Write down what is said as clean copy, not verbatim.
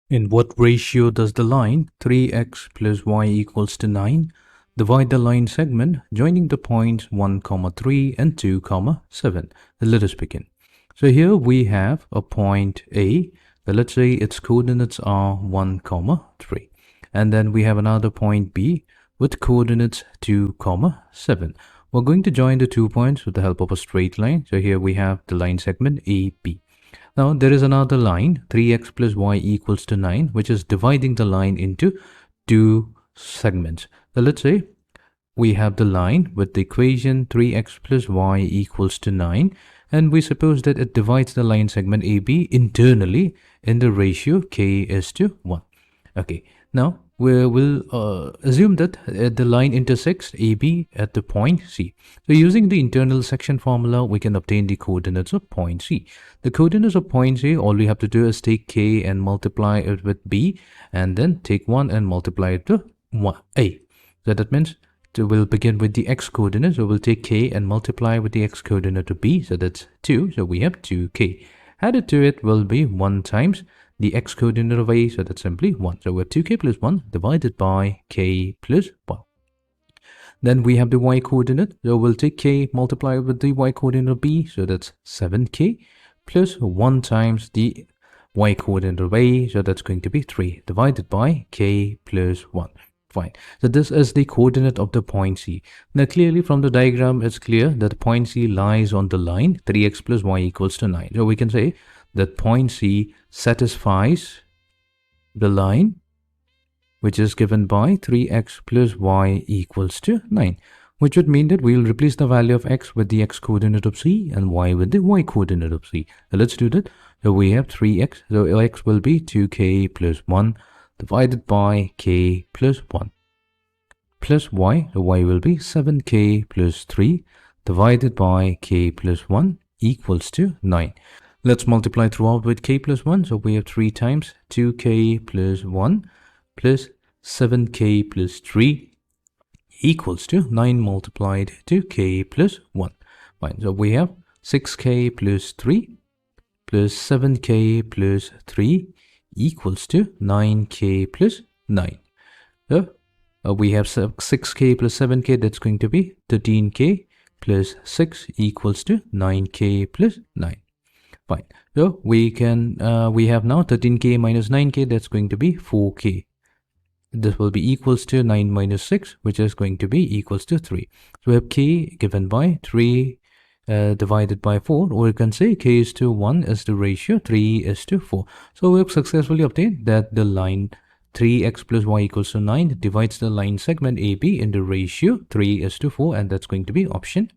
In what ratio does the line 3x plus y equals to 9 divide the line segment joining the points 1, 3 and 2, 7? Let us begin. So here we have a point A. Let's say its coordinates are 1, 3. And then we have another point B with coordinates 2, 7. We're going to join the 2 points with the help of a straight line. So here we have the line segment AB. Now there is another line 3x plus y equals to 9, which is dividing the line into 2 segments. So let's say we have the line with the equation 3x plus y equals to 9, and we suppose that it divides the line segment AB internally in the ratio k is to 1. Okay, now we will assume that the line intersects AB at the point C. So using the internal section formula, we can obtain the coordinates of point C. The coordinates of point C, all we have to do is take K and multiply it with B, and then take 1 and multiply it with A. So that means we'll begin with the x coordinate. So we'll take K and multiply with the x coordinate of B. So that's 2. So we have 2K. Added to it will be 1 times the x coordinate of A, so that's simply 1. So we have 2k plus 1 divided by k plus 1. Then we have the y coordinate. So we'll take k, multiply with the y coordinate of B, so that's 7k plus 1 times the y coordinate of A, so that's going to be 3 divided by k plus 1. Fine. So this is the coordinate of the point C. Now clearly from the diagram, it's clear that the point C lies on the line 3x plus y equals to 9. So we can say that point C satisfies the line which is given by 3x plus y equals to 9, which would mean that we will replace the value of x with the x coordinate of C and y with the y coordinate of C. So let's do that. So we have 3x, so x will be 2k plus 1 divided by k plus 1 plus y, so y will be 7k plus 3 divided by k plus 1 equals to 9. Let's multiply throughout with k plus 1. So we have 3 times 2k plus 1 plus 7k plus 3 equals to 9 multiplied to k plus 1. Fine. So we have 6k plus 3 plus 7k plus 3 equals to 9k plus 9. So we have 6k plus 7k, that's going to be 13k plus 6 equals to 9k plus 9. Fine. So we have now 13k minus 9k, that's going to be 4k. This will be equals to 9 minus 6, which is going to be equals to 3. So we have k given by 3 divided by 4, or you can say k is to 1 is the ratio 3 is to 4. So we have successfully obtained that the line 3x plus y equals to 9 divides the line segment AB in the ratio 3 is to 4, and that's going to be option